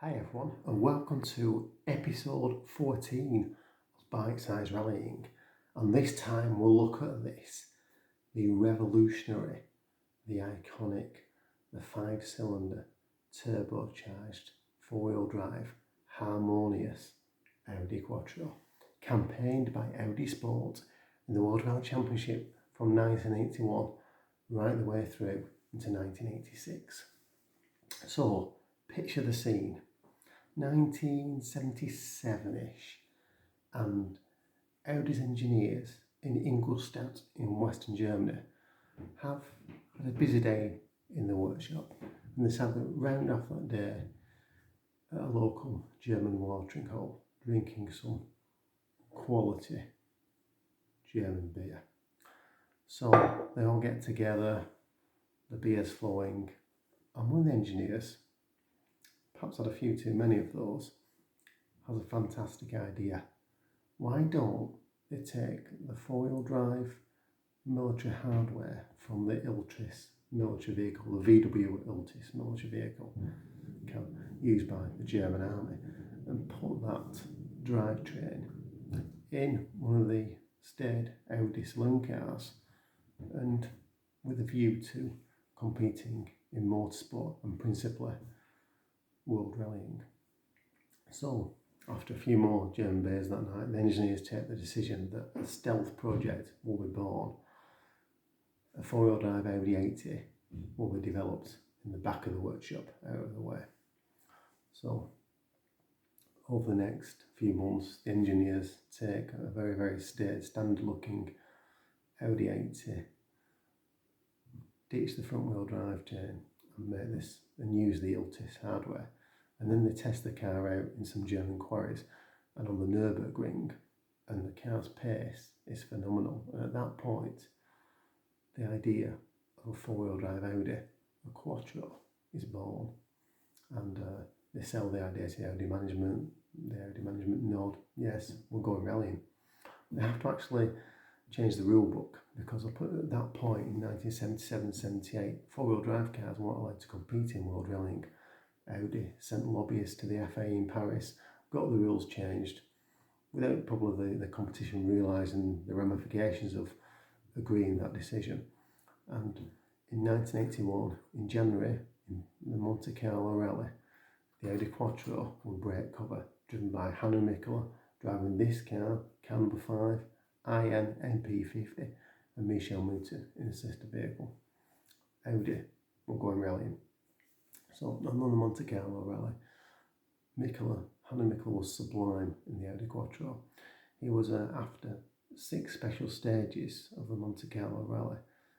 Hi everyone, and welcome to episode 14 of Bite Size Rallying. And this time we'll look at the revolutionary, the iconic, the 5-cylinder, turbocharged, 4-wheel drive, harmonious Audi Quattro, campaigned by Audi Sport in the World Rally Championship from 1981 right the way through into 1986. So, picture the scene. 1977-ish, and Audi's engineers in Ingolstadt in Western Germany have had a busy day in the workshop, and they decided to round off that day at a local German watering hole, drinking some quality German beer. So they all get together, the beer's flowing, and one of the engineers, perhaps had a few too many of those, has a fantastic idea. Why don't they take the 4-wheel drive military hardware from the Iltis military vehicle, the VW Iltis military vehicle used by the German army, and put that drivetrain in one of the staid Audi saloon cars, and with a view to competing in motorsport and principally world rallying. So, after a few more German beers that night, the engineers take the decision that a stealth project will be born. A 4-wheel drive Audi 80 will be developed in the back of the workshop, out of the way. So, over the next few months, the engineers take a very, very standard-looking Audi 80, ditch the front-wheel drive chain, and make this and use the Iltis hardware. And then they test the car out in some German quarries and on the Nürburgring, and the car's pace is phenomenal. And at that point, the idea of a 4-wheel drive Audi, a Quattro, is born. And they sell the idea to the Audi management. The Audi management nod, yes, we're going rallying. They have to actually change the rule book, because up at that point in 1977-78, 4-wheel drive cars weren't allowed to compete in world rallying. Audi sent lobbyists to the FA in Paris, got the rules changed, without probably the competition realising the ramifications of agreeing that decision. And in 1981, in January, in the Monte Carlo Rally, the Audi Quattro will break cover, driven by Hannu Mikkola, driving this car number 5, IN NP50, and Michel Mutter in a sister vehicle. Audi will go rallying. So, on the Monte Carlo Rally, Hannu Mikkola was sublime in the Audi Quattro. He was after 6 special stages of the Monte Carlo Rally.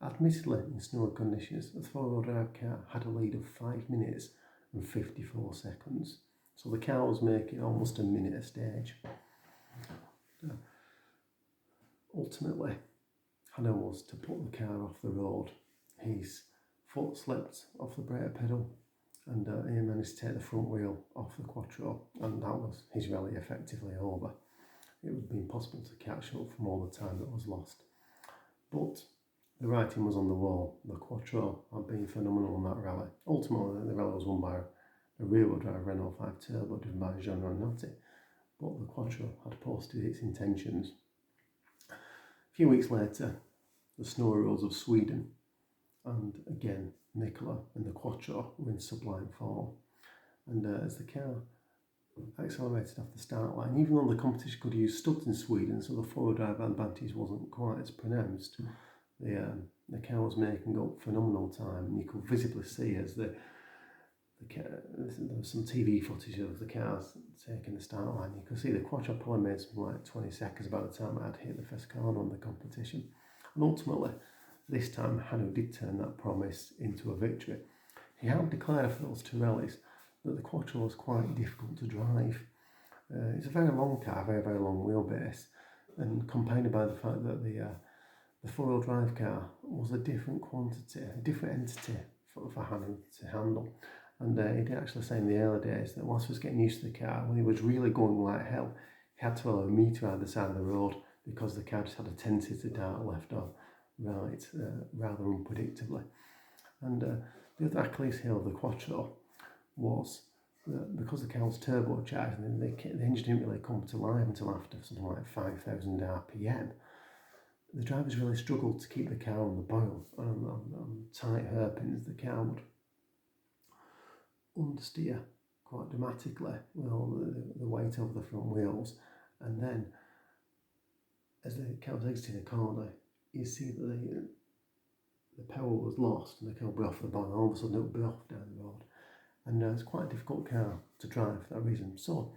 Admittedly, in snowy conditions, the 4-wheel drive car had a lead of 5 minutes and 54 seconds. So the car was making almost a minute a stage. Ultimately, Hannu was to put the car off the road. His foot slipped off the brake pedal, and he managed to take the front wheel off the Quattro, and that was his rally effectively over. It would be impossible to catch up from all the time that was lost. But the writing was on the wall. The Quattro had been phenomenal in that rally. Ultimately, the rally was won by a rear-wheel drive Renault 5 Turbo driven by Jean Renauty, but the Quattro had posted its intentions. A few weeks later, the snowy roads of Sweden, and again, Mikkola and the Quattro were in sublime form. And as the car accelerated off the start line, even though the competition could use studs in Sweden, so the 4-wheel drive advantage wasn't quite as pronounced, the car was making up phenomenal time, and you could visibly see as there was some TV footage of the cars taking the start line. You could see the Quattro probably made something like 20 seconds by the time it had hit the first corner on the competition. And ultimately, this time Hannu did turn that promise into a victory. He had declared for those 2 rallies that the Quattro was quite difficult to drive. It's a very long car, very, very long wheelbase, and compounded by the fact that the 4-wheel drive car was a different quantity, a different entity for Hannu to handle. And he did actually say in the early days that whilst he was getting used to the car, when he was really going like hell, he had to allow me to either side of the road, because the car just had a tendency to dart left or right, rather unpredictably. And the other Achilles heel of the Quattro was that because the car was turbocharged and the engine didn't really come to life until after something like 5,000 RPM, the drivers really struggled to keep the car on the boil, and on tight hairpins the car would understeer quite dramatically with all the weight over the front wheels, and then as the car was exiting a corner, you see that the power was lost and the car would be off the boil, and all of a sudden it would be off down the road. And it's quite a difficult car to drive for that reason. So,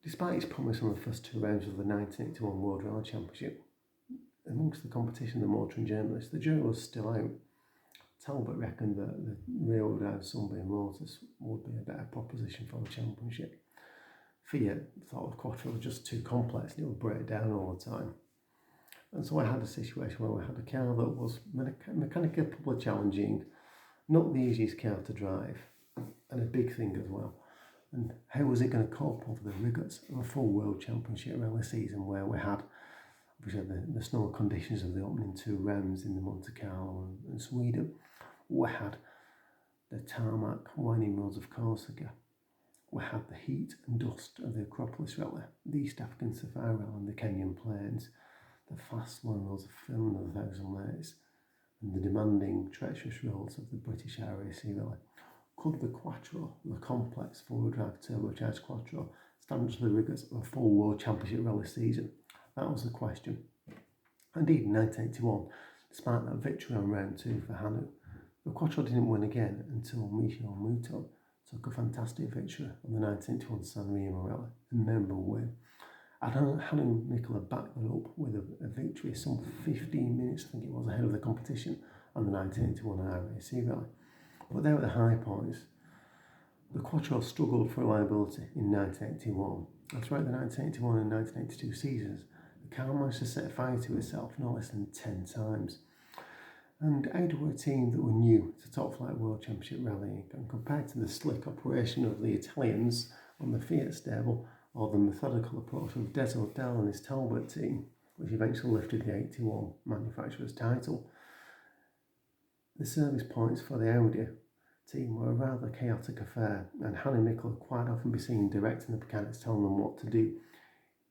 despite its promise on the first two rounds of the 1981 World Rally Championship, amongst the competition, the motoring journalists, the jury was still out. Talbot reckoned that the rear-wheel drive Sunbeam motors would be a better proposition for the championship. Fiat thought the Quattro was just too complex and it would break down all the time. And so I had a situation where we had a car that was mechanically capable of challenging, not the easiest car to drive, and a big thing as well. And how was it going to cope over the rigours of a full World Championship rally season where we had obviously the snow conditions of the opening two rounds in the Monte Carlo and Sweden. We had the tarmac winding roads of Corsica. We had the heat and dust of the Acropolis Rally, the East African Safari Rally and the Kenyan Plains, the fast slow roads of Finland of the Thousand Lakes, and the demanding, treacherous roads of the British RAC Rally. Could the Quattro, the complex four-wheel drive turbocharged Quattro, stand up to the rigours of a full World Championship rally season? That was the question. Indeed, in 1981, despite that victory on round two for Hanu, the Quattro didn't win again until Michel Mouton took a fantastic victory on the 1981 San Remo Rally, a memorable win. And Hanu Mikola backed that up with a victory some 15 minutes, I think it was, ahead of the competition on the 1981 RAC Rally. But there were the high points. The Quattro struggled for reliability in 1981, and throughout the 1981 and 1982 seasons, the car managed to set fire to itself no less than 10 times. And Audi were a team that were new to top flight World Championship rallying, and compared to the slick operation of the Italians on the Fiat stable, or the methodical approach of Des O'Dell and his Talbot team, which eventually lifted the 81 manufacturer's title, the service points for the Audi team were a rather chaotic affair, and Hannu Mikkel would quite often be seen directing the mechanics, telling them what to do.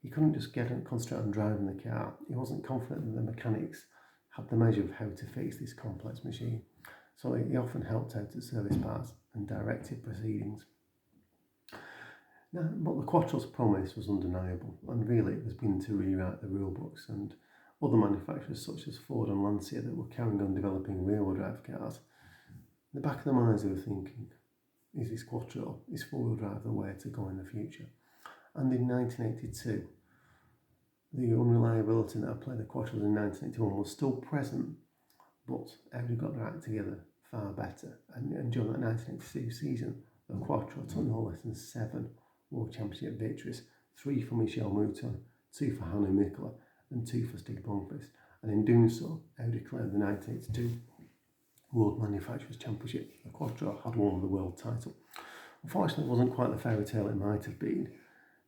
He couldn't just concentrate on driving the car. He wasn't confident that the mechanics had the measure of how to fix this complex machine, so he often helped out at service parts and directed proceedings. Now, but the Quattro's promise was undeniable, and really it was beginning to rewrite the rule books, and other manufacturers such as Ford and Lancia that were carrying on developing rear-wheel drive cars, in the back of their minds they were thinking, is this Quattro, is four-wheel drive the way to go in the future? And in 1982, the unreliability that applied the Quattros in 1981 was still present, but Audi got their act together far better, and during that 1982 season, the Quattro took no less than 7 World Championship victories, 3 for Michel Mouton, 2 for Hannu Mikkola, and 2 for Stig Blomqvist, and in doing so, Audi declared the 1982 World Manufacturers' Championship. The Quattro had won the world title. Unfortunately, it wasn't quite the fairy tale it might have been.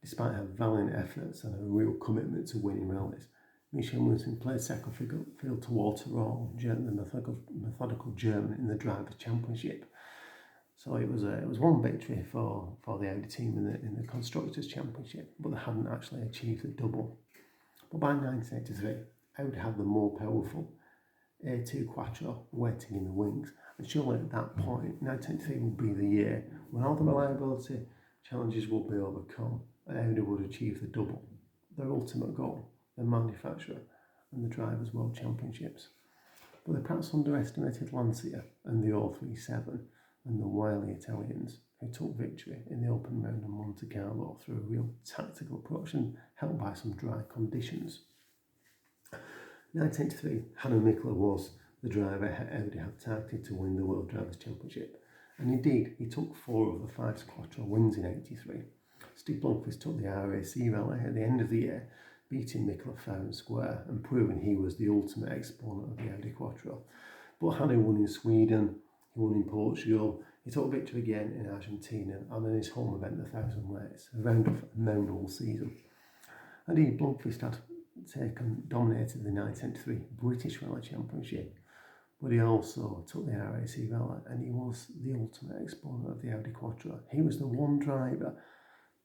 Despite her valiant efforts and her real commitment to winning rallies, Michel Mouton played second field to Walter Röhrl, the methodical German in the Drivers' Championship. So it was one victory for the Audi team in the Constructors' Championship, but they hadn't actually achieved the double. But by 1983, Audi had the more powerful A2 Quattro waiting in the wings, and surely at that point, 1983 would be the year when all the reliability challenges will be overcome and Audi would achieve the double, their ultimate goal, the manufacturer and the Drivers' World Championships. But they perhaps underestimated Lancia and the 037 and the wily Italians, who took victory in the open round of Monte Carlo through a real tactical approach and helped by some dry conditions. 1983, Hannu Mikkola was the driver Audi had targeted to win the World Drivers' Championship, and indeed he took 4 of the 5 Quattro wins in 83. Stig Blomqvist took the RAC Rally at the end of the year, beating Mikkola fair and square and proving he was the ultimate exponent of the Audi Quattro. But Hannu won in Sweden, he won in Portugal, he took victory again in Argentina and in his home event, the Thousand Lakes, a round of a memorable season. Indeed, Blomqvist had dominated the 1983 British Rally Championship, But he also took the RAC Rally, and he was the ultimate exponent of the Audi Quattro. He was the one driver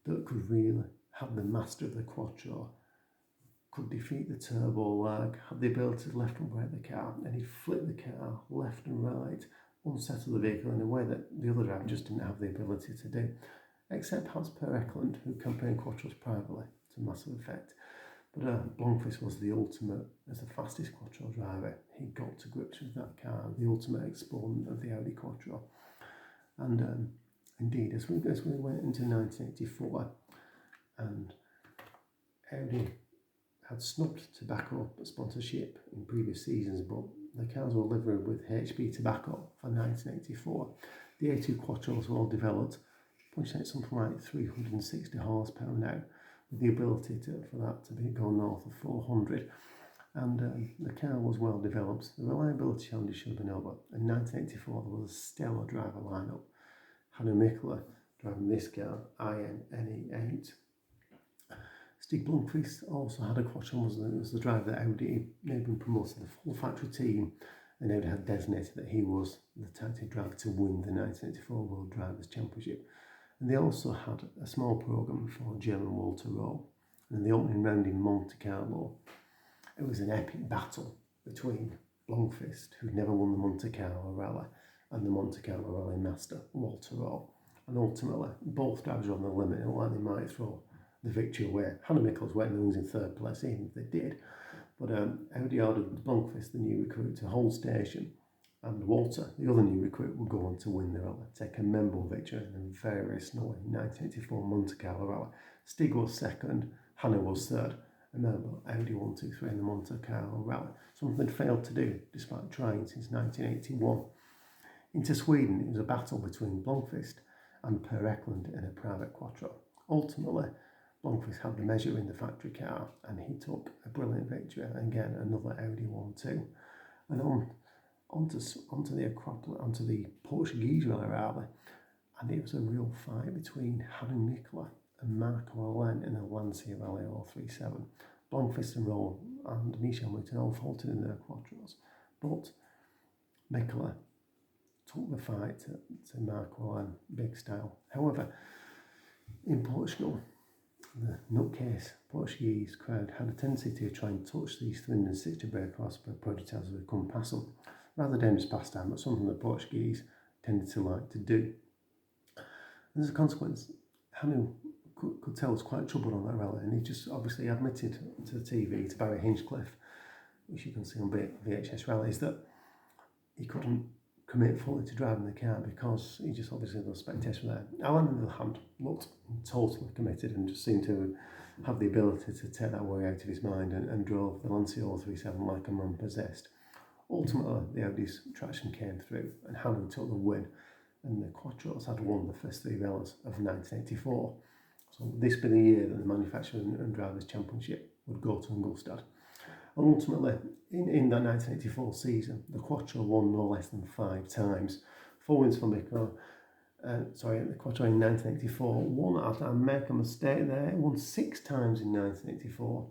that could really have the master of the Quattro, could defeat the turbo lag, had the ability to left and brake the car, and he'd flip the car left and right, unsettle the vehicle in a way that the other driver just didn't have the ability to do. Except perhaps Per Eklund, who campaigned Quattros privately to massive effect. But Blomqvist was the ultimate, as the fastest Quattro driver. He got to grips with that car, the ultimate exponent of the Audi Quattro. And indeed, as we went into 1984, and Audi had snubbed tobacco sponsorship in previous seasons, but the cars were livered with HB tobacco for 1984. The A2 Quattros were all developed, punching out something like 360 horsepower now, with the ability for that to go north of 400. And the car was well developed. The reliability challenges should have been over. In 1984, there was a stellar driver lineup. Hannu Mikkola driving this car, IN-NE8. Stig Blomqvist also had a Quattro, was the driver that Audi had been promoted to the full factory team, and Audi had designated that he was the tactic driver to win the 1984 World Drivers' Championship. And they also had a small programme for German Walter Rowe. And in the opening round in Monte Carlo, it was an epic battle between Blomqvist, who'd never won the Monte Carlo Rally, and the Monte Carlo Rally master, Walter Rowe. And ultimately, both drivers were on the limit, and like they might throw the victory away. Hannu Mikkola's went and was in third place, even if they did. But Audi ordered Blomqvist, the new recruit, to hold station, and Walter, the other new recruit, would go on to win the rally, take a memorable victory in a very, very snowy 1984 Monte Carlo Rally. Stig was second, Hannu was third, and remember, Audi 1, 2, 3 in the Monte Carlo Rally, something they'd failed to do despite trying since 1981. Into Sweden, it was a battle between Blomqvist and Per Eklund in a private Quattro. Ultimately, Blomqvist had the measure in the factory car, and he took a brilliant victory, and again another Audi 1-2. And onto the Portuguese rally rather, and it was a real fight between Hannu Mikkola and Marco Allen in the Lancia Rally 037. Blomqvist and Rowe and Michel Mouton all faltered in their Quattros, but Mikkola took the fight to Marco Allen, big style. However, in Portugal, the nutcase Portuguese crowd had a tendency to try and touch these 360 brake horsepower prototypes as they come past them. Rather dangerous pastime, but something the Portuguese tended to like to do. And as a consequence, Hannu could tell was quite troubled on that rally, and he just obviously admitted to the TV, to Barry Hinchcliffe, which you can see on VHS rallies, that he couldn't commit fully to driving the car because he just obviously had those spectators there. Alan, on the other hand, looked totally committed and just seemed to have the ability to take that worry out of his mind and drove the Lancia 037 like a man possessed. Ultimately, the Audi's traction came through and Hannu took the win, and the Quattros had won the first three rallies of 1984. So this being the year that the Manufacturing and Drivers' Championship would go to Ingolstadt. And ultimately, in that 1984 season, the Quattro won no less than 5 times. 4 wins for Mikko. The Quattro in 1984 won, I make a mistake there, it won 6 times in 1984.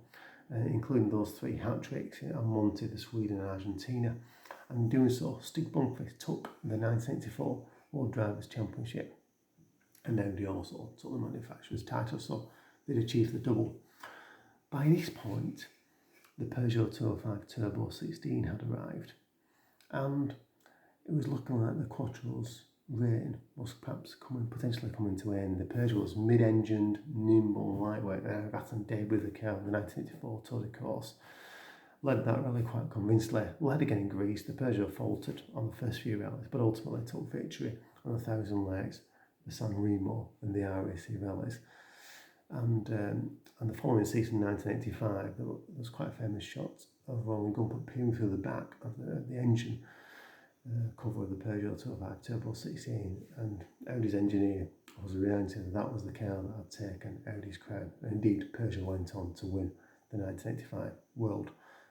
Including those 3 hat-tricks on Monte, the Sweden and Argentina. And in doing so, Stig Blomqvist took the 1984 World Drivers' Championship, and Audi also took the manufacturer's title, so they'd achieved the double. By this point, the Peugeot 205 Turbo 16 had arrived, and it was looking like the Quattro's reign was perhaps potentially coming to an end. The Peugeot was mid-engined, nimble, lightweight, and Rattan Day with the car in the 1984 Tour de Corse. Led that rally quite convincingly, led again in Greece. The Peugeot faltered on the first few rallies, but ultimately took victory on 1,000 legs, the San Remo and the RAC rallies. And the following season, 1985, there was quite a famous shot of Roland Gumpert peering through the back of the engine cover of the Peugeot 205 Turbo 16, and Audi's engineer was reminded that was the car that had taken Audi's crown. And indeed, Peugeot went on to win the 1985 World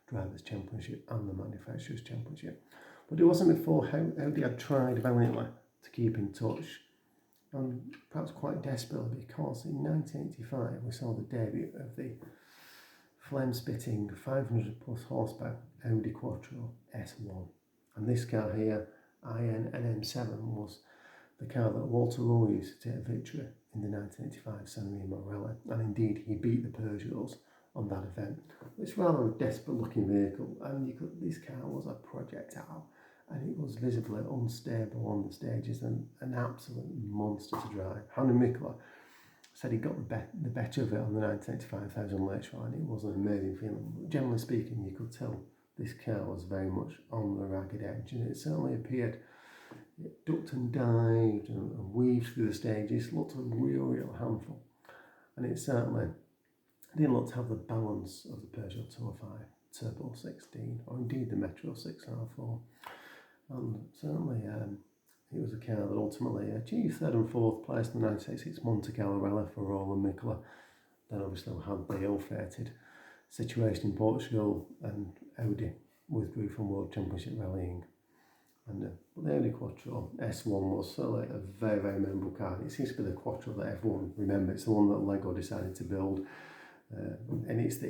Drivers' Championship and the Manufacturers' Championship. But it wasn't before Audi had tried valiantly to keep in touch, and perhaps quite desperately, because in 1985 we saw the debut of the flame-spitting 500 plus horsepower Audi Quattro S1. And this car here, IN-M7, was the car that Walter Rowe used to take victory in the 1985 San Remo Rally, and indeed he beat the Peugeots on that event. It's rather a desperate looking vehicle, and this car was a projectile, and it was visibly unstable on the stages and an absolute monster to drive. Henry Mikla said he got the better of it on the 1985 Thousand Lakes Rally, and it was an amazing feeling. But generally speaking, you could tell this car was very much on the ragged edge, and it certainly appeared. It ducked and dived and weaved through the stages, looked a real handful. And it certainly didn't look to have the balance of the Peugeot 205 Turbo 16, or indeed the Metro 6R4. And certainly it was a car that ultimately achieved third and fourth place in the 1986 Monte Carlo Rally for Roland Mikla. Then obviously we had the ill-fated situation in Portugal, and Audi withdrew from World Championship rallying. And the Audi Quattro S1 was certainly a very memorable car. It seems to be the Quattro that everyone remembers. It's the one that Lego decided to build, and it's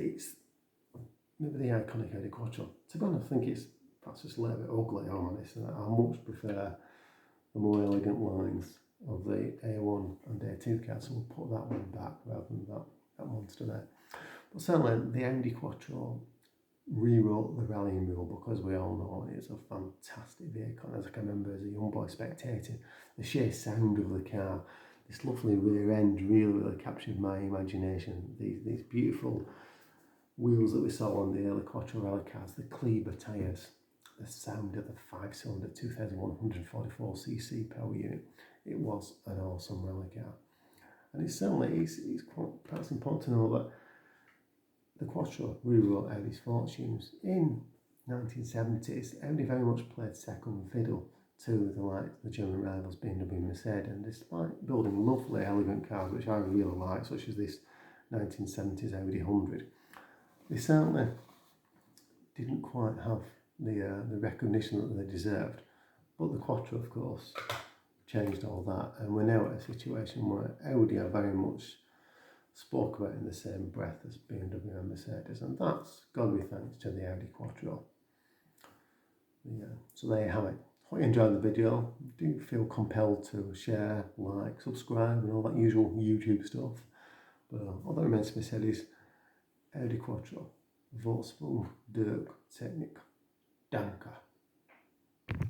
maybe the iconic Audi Quattro. To be honest, I think it's perhaps just a little bit ugly, I'm honest. And I much prefer the more elegant lines of the A1 and A2 cars, so we'll put that one back rather than that monster there. But certainly the Audi Quattro rewrote the rallying rule, because we all know it's a fantastic vehicle. As I can remember as a young boy spectating, the sheer sound of the car, this lovely rear end really captured my imagination. These beautiful wheels that we saw on the early Quattro rally cars, the Kleber tyres, the sound of the 5-cylinder 2,144cc power unit. It was an awesome rally car. And it's quite perhaps important to know that the Quattro rewrote Audi's fortunes. In 1970s, Audi very much played second fiddle to the German rivals BMW and Mercedes, and despite building lovely, elegant cars, which I really like, such as this 1970s Audi 100, they certainly didn't quite have the recognition that they deserved. But the Quattro, of course, changed all that, and we're now at a situation where Audi are very much spoke about in the same breath as BMW and Mercedes, and that's got to be thanks to the Audi Quattro. Yeah, so there you have it. Hope you enjoyed the video. Do feel compelled to share, like, subscribe and all that usual YouTube stuff. But all that remains to be said is Audi Quattro, Wolfsburg, Dirk, Technik, Danke.